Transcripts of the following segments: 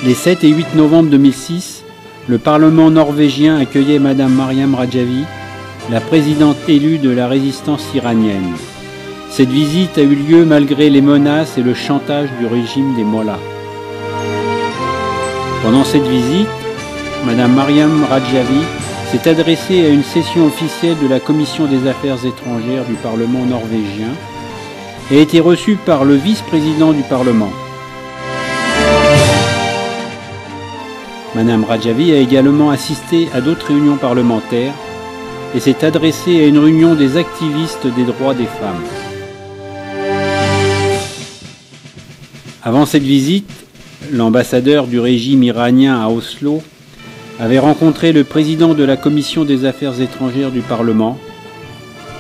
Les 7 et 8 novembre 2006, le Parlement norvégien accueillait Madame Maryam Rajavi, la présidente élue de la résistance iranienne. Cette visite a eu lieu malgré les menaces et le chantage du régime des Mollahs. Pendant cette visite, Madame Maryam Rajavi s'est adressée à une session officielle de la Commission des Affaires étrangères du Parlement norvégien et a été reçue par le vice-président du Parlement. Madame Rajavi a également assisté à d'autres réunions parlementaires et s'est adressée à une réunion des activistes des droits des femmes. Avant cette visite, l'ambassadeur du régime iranien à Oslo avait rencontré le président de la Commission des Affaires étrangères du Parlement,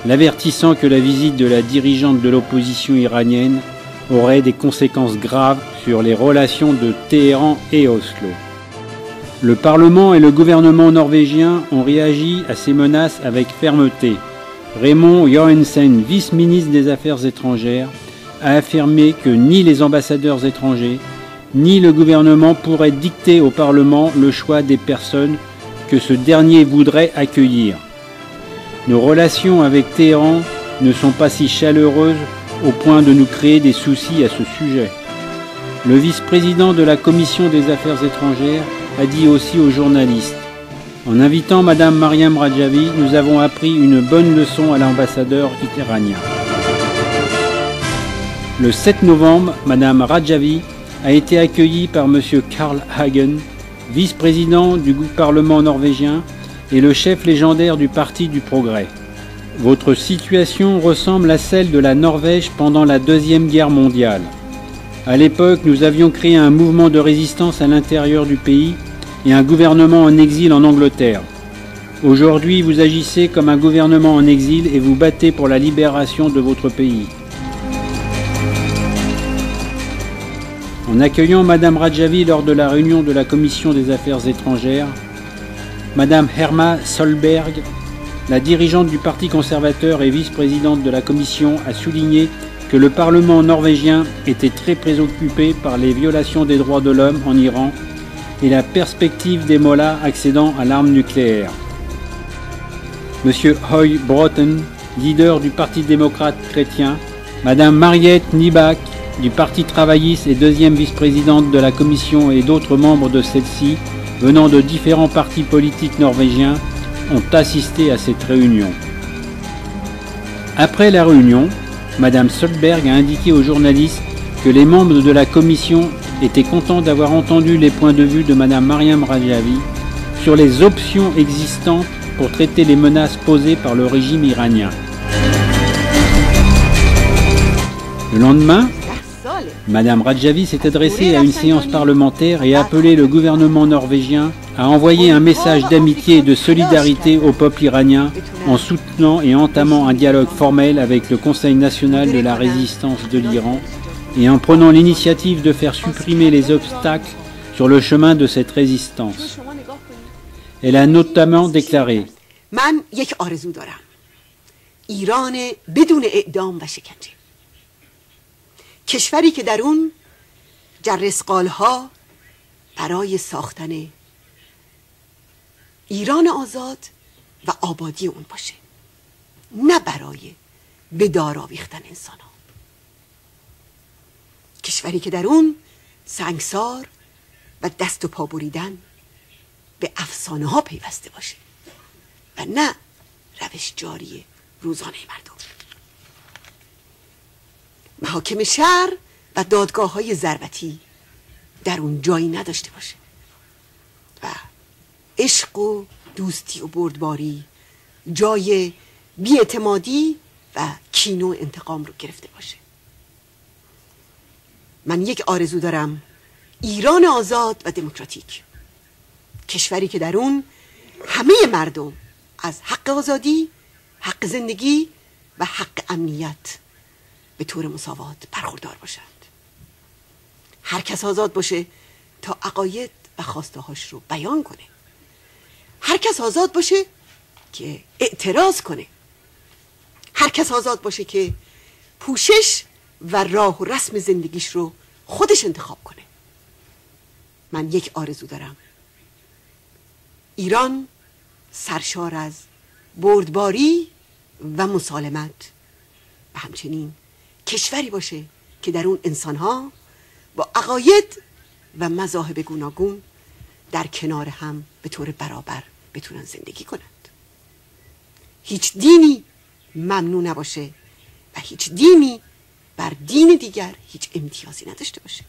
l'avertissant que la visite de la dirigeante de l'opposition iranienne aurait des conséquences graves sur les relations de Téhéran et Oslo. Le Parlement et le gouvernement norvégien ont réagi à ces menaces avec fermeté. Raymond Johansen, vice-ministre des Affaires étrangères, a affirmé que ni les ambassadeurs étrangers, ni le gouvernement pourraient dicter au Parlement le choix des personnes que ce dernier voudrait accueillir. Nos relations avec Téhéran ne sont pas si chaleureuses au point de nous créer des soucis à ce sujet. Le vice-président de la Commission des Affaires étrangères a dit aussi aux journalistes: en invitant Madame Maryam Rajavi, nous avons appris une bonne leçon à l'ambassadeur iranien. Le 7 novembre, Madame Rajavi a été accueillie par Monsieur Carl Hagen, vice-président du Parlement norvégien et le chef légendaire du Parti du Progrès. Votre situation ressemble à celle de la Norvège pendant la Deuxième Guerre mondiale. À l'époque, nous avions créé un mouvement de résistance à l'intérieur du pays et un gouvernement en exil en Angleterre. Aujourd'hui, vous agissez comme un gouvernement en exil et vous battez pour la libération de votre pays. En accueillant Madame Rajavi lors de la réunion de la Commission des Affaires étrangères, Madame Herma Solberg, la dirigeante du Parti conservateur et vice-présidente de la Commission, a souligné que le Parlement norvégien était très préoccupé par les violations des droits de l'homme en Iran et la perspective des Mollahs accédant à l'arme nucléaire. Monsieur Høy Bråten, leader du Parti démocrate chrétien, Madame Mariette Nybakk du Parti travailliste et deuxième vice-présidente de la Commission et d'autres membres de celle-ci, venant de différents partis politiques norvégiens, ont assisté à cette réunion. Après la réunion, Madame Solberg a indiqué aux journalistes que les membres de la commission étaient contents d'avoir entendu les points de vue de Madame Maryam Rajavi sur les options existantes pour traiter les menaces posées par le régime iranien. Le lendemain, Madame Rajavi s'est adressée à une séance parlementaire et a appelé le gouvernement norvégien à envoyer un message d'amitié et de solidarité au peuple iranien en soutenant et entamant un dialogue formel avec le Conseil national de la résistance de l'Iran et en prenant l'initiative de faire supprimer les obstacles sur le chemin de cette résistance. Elle a notamment déclaré: من یک آرزو دارم. ایران بدون اعدام و شکنجه. کشوری که در اون جرثقال‌ها برای ساختن ایران آزاد و آبادی اون باشه، نه برای به دار آویختن انسان ها. کشوری که در اون سنگسار و دست و پا بریدن به افسانه ها پیوسته باشه و نه روش جاری روزانه مردم. محاکم شهر و دادگاه های ضربتی در اون جایی نداشته باشه و عشق و دوستی و بردباری جای بی‌اعتمادی و کین و انتقام رو گرفته باشه. من یک آرزو دارم: ایران آزاد و دموکراتیک، کشوری که در اون همه مردم از حق آزادی، حق زندگی و حق امنیت به طور مساوات برخوردار باشند. هر کس آزاد باشه تا عقاید و خواسته هاش رو بیان کنه. هر کس آزاد باشه که اعتراض کنه. هر کس آزاد باشه که پوشش و راه و رسم زندگیش رو خودش انتخاب کنه. من یک آرزو دارم. ایران سرشار از بردباری و مسالمت و همچنین کشوری باشه که در اون انسانها با عقاید و مذاهب گوناگون در کنار هم به طور برابر بتونن زندگی کنند. هیچ دینی ممنوع نباشه و هیچ دینی بر دین دیگر هیچ امتیازی نداشته باشه.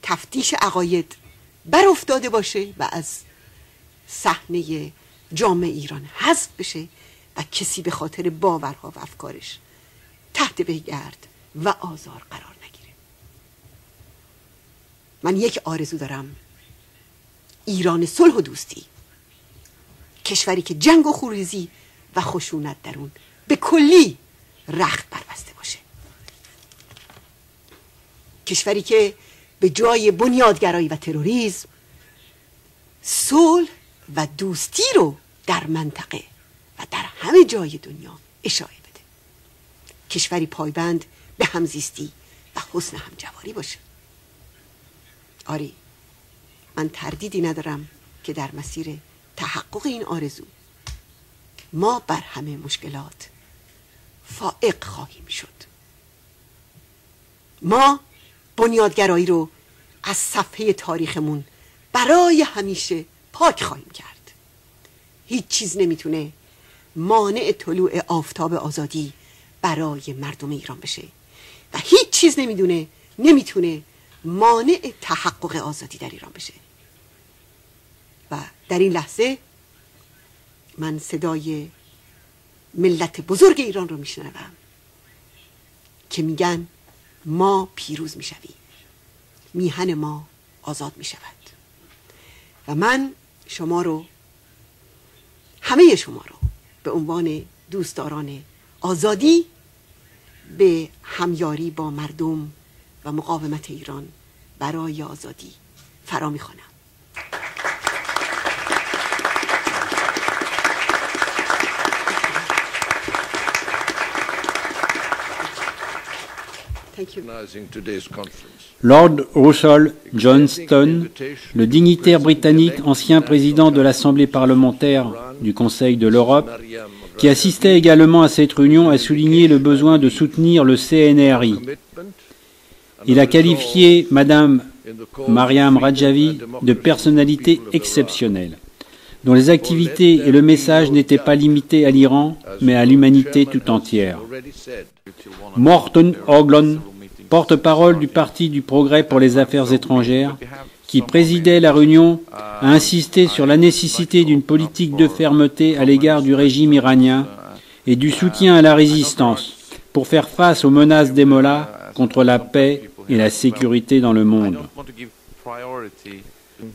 تفتیش عقاید بر افتاده باشه و از صحنه جامعه ایران حذف بشه و کسی به خاطر باورها و افکارش تحت بگرد و آزار قرار نگیره. من یک آرزو دارم: ایران صلح و دوستی، کشوری که جنگ و خونریزی و خشونت در اون به کلی رخت بربسته باشه، کشوری که به جای بنیادگرایی و تروریسم صلح و دوستی رو در منطقه و در همه جای دنیا اشاعه بده، کشوری پایبند به همزیستی و حسن همجواری باشه. آری، من تردیدی ندارم که در مسیر تحقق این آرزو ما بر همه مشکلات فائق خواهیم شد. ما بنیادگرایی رو از صفحه تاریخمون برای همیشه پاک خواهیم کرد. هیچ چیز نمیتونه مانع طلوع آفتاب آزادی برای مردم ایران بشه و هیچ چیز نمیتونه مانع تحقق آزادی در ایران بشه. و در این لحظه من صدای ملت بزرگ ایران رو میشنوم که میگن ما پیروز میشویم، میهن ما آزاد میشود. و من شما رو، همه شما رو به عنوان دوستداران آزادی به همیاری با مردم و مقاومت ایران برای آزادی فرا میخوانم. Lord Russell Johnston, le dignitaire britannique, ancien président de l'Assemblée parlementaire du Conseil de l'Europe, qui assistait également à cette réunion, a souligné le besoin de soutenir le CNRI. Il a qualifié Madame Maryam Rajavi de personnalité exceptionnelle, dont les activités et le message n'étaient pas limités à l'Iran, mais à l'humanité tout entière. Morton Hoglund, porte-parole du Parti du Progrès pour les Affaires étrangères, qui présidait la réunion, a insisté sur la nécessité d'une politique de fermeté à l'égard du régime iranien et du soutien à la résistance pour faire face aux menaces des mollahs contre la paix et la sécurité dans le monde.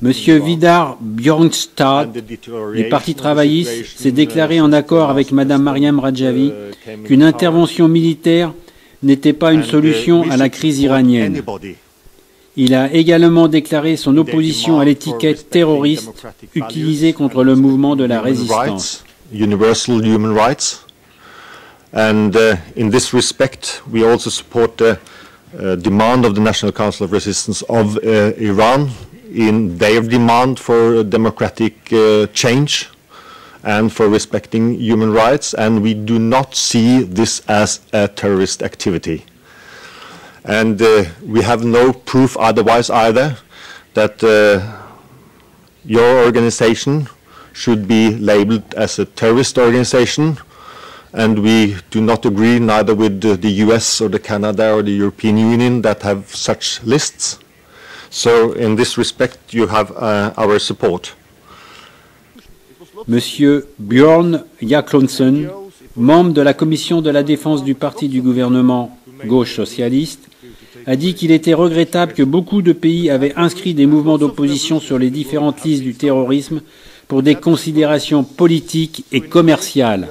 Monsieur Vidar Björnstad, du Parti travailliste, s'est déclaré en accord avec Madame Maryam Rajavi qu'une intervention militaire n'était pas une solution à la crise iranienne. Il a également déclaré son opposition à l'étiquette terroriste utilisée contre le mouvement de la résistance. Universal human rights. And in this respect, we also support the demand of the National Council of Resistance of Iran in their demand for democratic change and for respecting human rights, and we do not see this as a terrorist activity. And we have no proof otherwise either that your organization should be labeled as a terrorist organization, and we do not agree neither with the US or the Canada or the European Union that have such lists. So in this respect you have our support. Monsieur Björn Jaklonsen, membre de la commission de la défense du parti du gouvernement gauche socialiste, a dit qu'il était regrettable que beaucoup de pays avaient inscrit des mouvements d'opposition sur les différentes listes du terrorisme pour des considérations politiques et commerciales.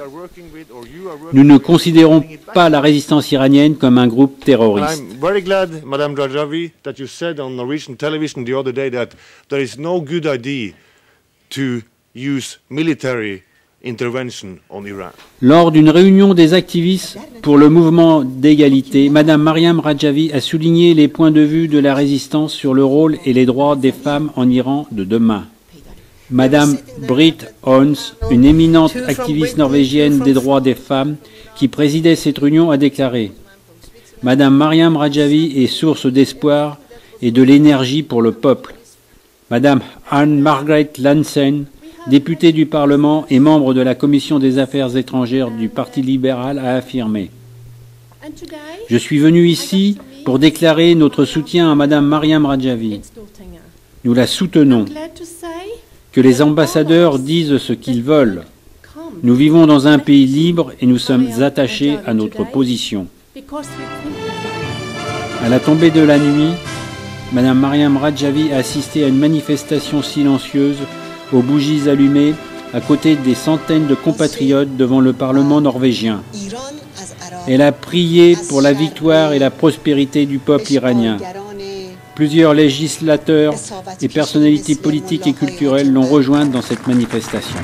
Nous ne considérons pas la résistance iranienne comme un groupe terroriste. I'm very glad, Madame Rajavi, that you said on Norwegian television the other day that there is no good idea to use military intervention on Iran. Lors d'une réunion des activistes pour le mouvement d'égalité, Madame Mariam Rajavi a souligné les points de vue de la résistance sur le rôle et les droits des femmes en Iran de demain. Madame Britt Ons, une éminente activiste norvégienne des droits des femmes qui présidait cette réunion, a déclaré « Madame Mariam Rajavi est source d'espoir et de l'énergie pour le peuple. » Madame Anne-Margrethe Lansen, députée du Parlement et membre de la Commission des Affaires étrangères du Parti libéral, a affirmé « Je suis venue ici pour déclarer notre soutien à Madame Mariam Rajavi. Nous la soutenons. Que les ambassadeurs disent ce qu'ils veulent. Nous vivons dans un pays libre et nous sommes attachés à notre position. » À la tombée de la nuit, Madame Mariam Rajavi a assisté à une manifestation silencieuse aux bougies allumées à côté des centaines de compatriotes devant le Parlement norvégien. Elle a prié pour la victoire et la prospérité du peuple iranien. Plusieurs législateurs et personnalités politiques et culturelles l'ont rejointe dans cette manifestation.